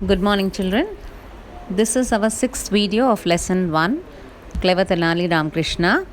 Good morning, children. This is our sixth video of lesson 1, Clever Tenali Ramakrishna.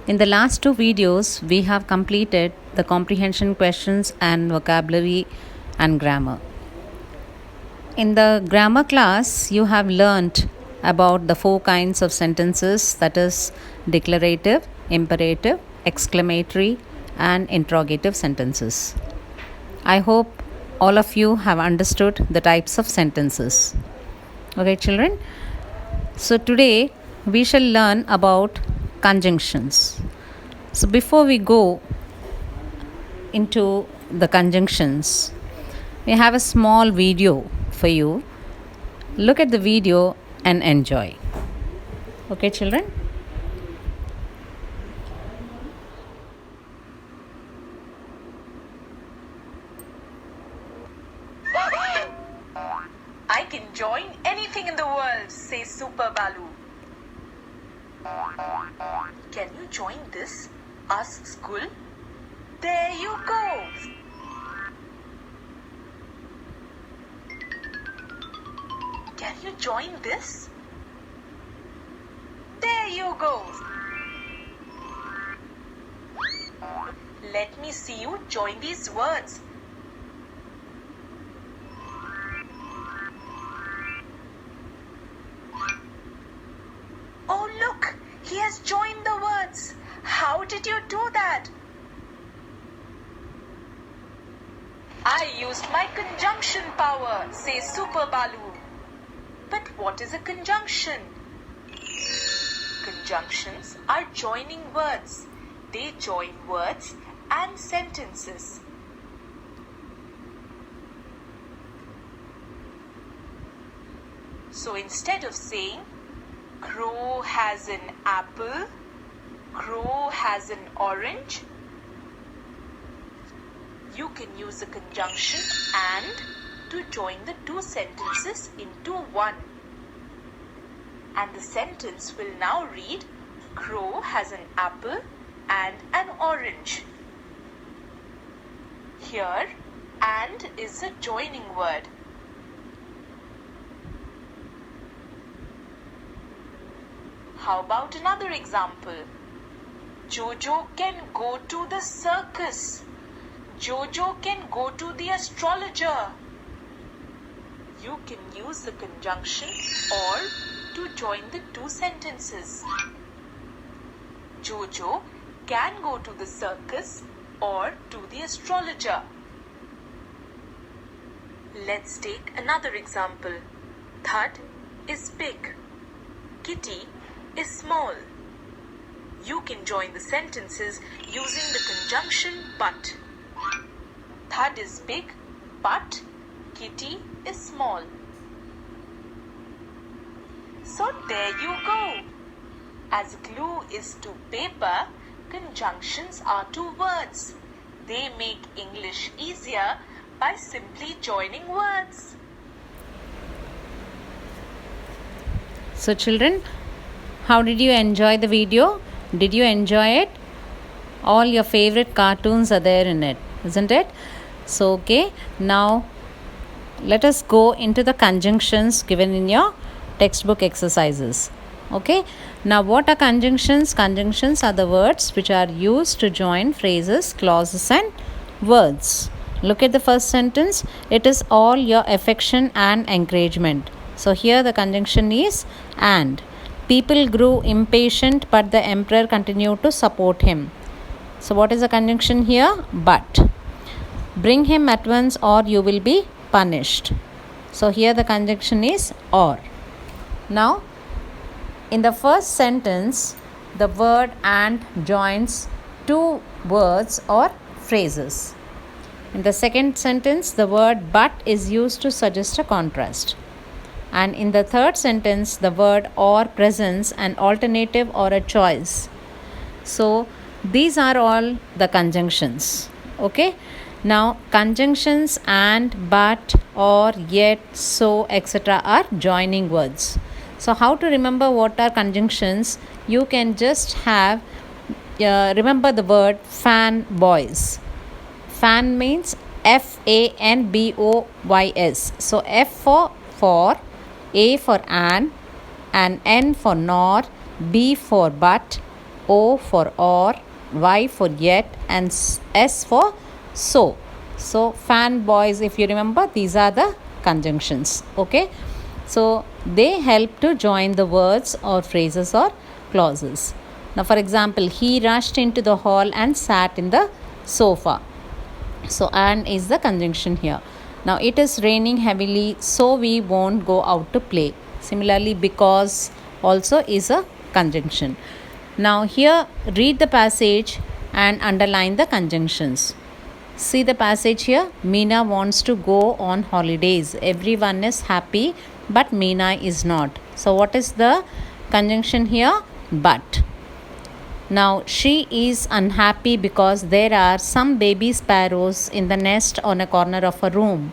In the last two videos, we have completed the comprehension questions and vocabulary and grammar. In the grammar class, you have learnt about the four kinds of sentences, that is, declarative, imperative, exclamatory, and interrogative sentences. I hope all of you have understood the types of sentences. Okay, children. So today we shall learn about conjunctions. So before we go into the conjunctions, we have a small video for you. Look at the video and enjoy. Okay, children. I can join anything in the world, says Super Balu. Can you join this? Asks Gul. There you go. Can you join this? There you go. Let me see you join these words. Oh, look, he has joined the words. How did you do that? I used my conjunction power, says Super Balu. But what is a conjunction? Conjunctions are joining words. They join words and sentences. So instead of saying, Crow has an apple, Crow has an orange, you can use a conjunction and to join the two sentences into one. And the sentence will now read, Crow has an apple and an orange. Here, and is a joining word. How about another example? Jojo can go to the circus. Jojo can go to the astrologer. You can use the conjunction or to join the two sentences. Jojo can go to the circus or to the astrologer. Let's take another example. Thud is big. Kitty is small. You can join the sentences using the conjunction but. Thud is big, but Kitty is small. So there you go. As glue is to paper, conjunctions are to words. They make English easier by simply joining words. So children, how did you enjoy the video? Did you enjoy it? All your favorite cartoons are there in it, isn't it? So okay, now let us go into the conjunctions given in your textbook exercises. Okay, now what are conjunctions? Conjunctions are the words which are used to join phrases, clauses and words. Look at the first sentence. It is all your affection and encouragement. So here the conjunction is and. People grew impatient, but the emperor continued to support him. So what is the conjunction here? But. Bring him at once or you will be punished. So here the conjunction is or. Now, in the first sentence, the word and joins two words or phrases. In the second sentence, the word but is used to suggest a contrast. And in the third sentence, the word or presents an alternative or a choice. So these are all the conjunctions. Okay. Now conjunctions and, but, or, yet, so, etc. are joining words. So how to remember what are conjunctions? You can just have remember the word fan boys. Fan means FANBOYS. So F for for, A for an N for nor, B for but, O for or, Y for yet, and S for so. So fanboys, if you remember, these are the conjunctions. Okay, so they help to join the words or phrases or clauses. Now for example, he rushed into the hall and sat in the sofa. So and is the conjunction here. Now it is raining heavily, so we won't go out to play. Similarly, because also is a conjunction. Now here read the passage and underline the conjunctions. See the passage here. Meena wants to go on holidays. Everyone is happy, but Meena is not. So what is the conjunction here? But. Now she is unhappy because there are some baby sparrows in the nest on a corner of a room.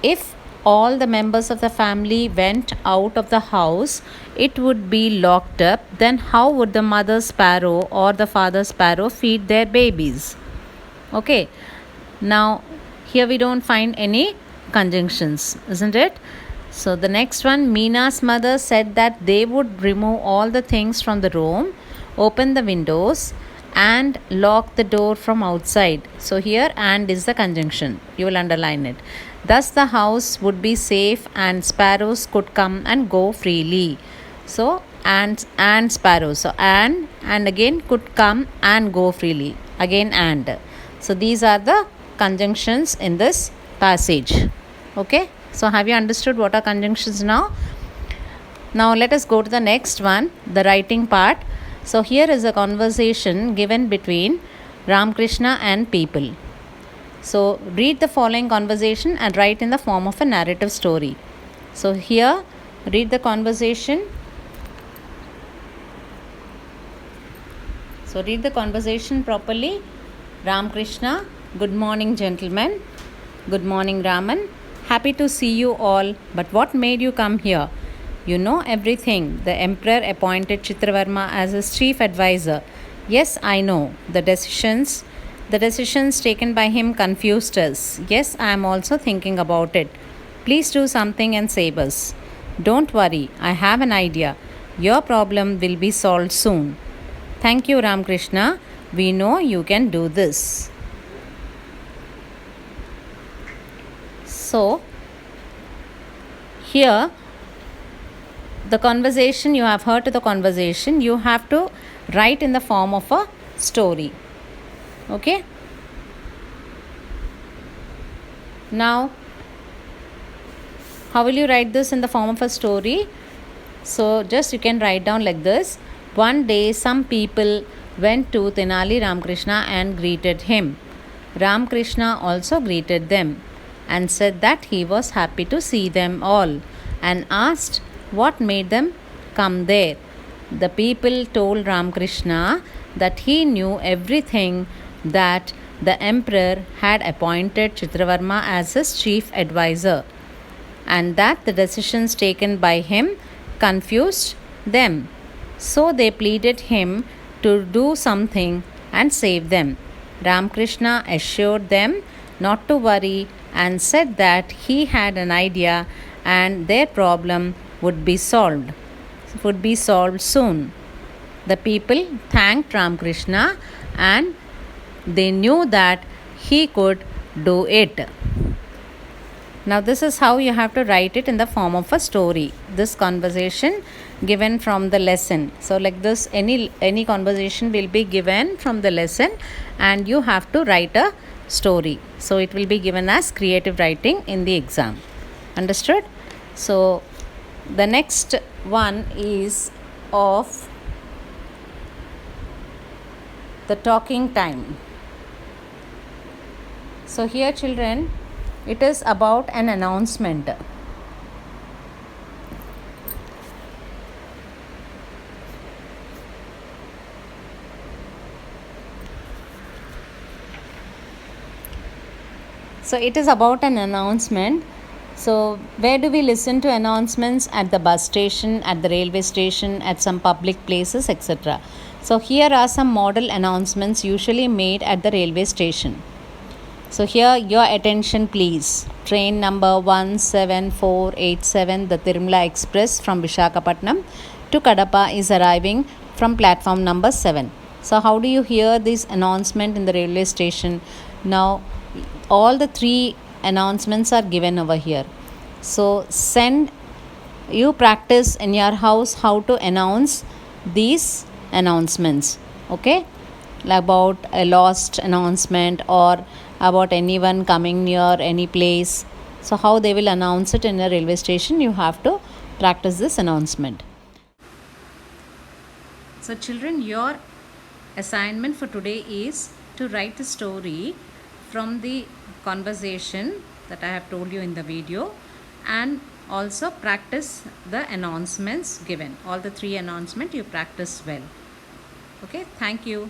If all the members of the family went out of the house, it would be locked up. Then how would the mother sparrow or the father sparrow feed their babies? Okay, now here we don't find any conjunctions, isn't it? So the next one, Meena's mother said that they would remove all the things from the room, open the windows, and lock the door from outside. So here and is the conjunction. You will underline it. Thus the house would be safe and sparrows could come and go freely. So and sparrows. So and again could come and go freely. Again and. So these are the conjunctions in this passage. Okay. So have you understood what are conjunctions now? Now let us go to the next one, the writing part. So here is a conversation given between Ramakrishna and people. So read the following conversation and write in the form of a narrative story. So here read the conversation. So read the conversation properly. Ramakrishna, good morning gentlemen. Good morning Raman. Happy to see you all, but what made you come here? You know everything. The emperor appointed Chitravarma as his chief advisor. Yes, I know. The decisions taken by him confused us. Yes, I am also thinking about it. Please do something and save us. Don't worry, I have an idea. Your problem will be solved soon. Thank you, Ramakrishna. We know you can do this. So, here the conversation, you have heard the conversation, you have to write in the form of a story. Okay. Now, how will you write this in the form of a story? So, just you can write down like this. One day, some people went to Tenali Ramakrishna and greeted him. Ramakrishna also greeted them and said that he was happy to see them all and asked what made them come there. The people told Ramakrishna that he knew everything, that the emperor had appointed Chitravarma as his chief advisor and that the decisions taken by him confused them. So they pleaded him to do something and save them. Ramakrishna assured them not to worry and said that he had an idea and their problem would be solved soon. The people thanked Ramakrishna and they knew that he could do it. Now this is how you have to write it in the form of a story. This conversation given from the lesson. So like this, any conversation will be given from the lesson and you have to write a story. So it will be given as creative writing in the exam. Understood? So the next one is of the talking time. So here children, it is about an announcement. So it is about an announcement. So where do we listen to announcements? At the bus station, at the railway station, at some public places, etc. So here are some model announcements usually made at the railway station. So here your attention please. Train number 17487, the Tirumala Express from Visakhapatnam to Kadapa is arriving from platform number 7. So how do you hear this announcement in the railway station? Now all the 3 announcements are given over here. So you practice in your house how to announce these announcements, okay, about a lost announcement or about anyone coming near any place. So how they will announce it in a railway station, you have to practice this announcement. So children, your assignment for today is to write the story from the conversation that I have told you in the video, and also practice the announcements given. All the 3 announcements you practice well. Okay, thank you.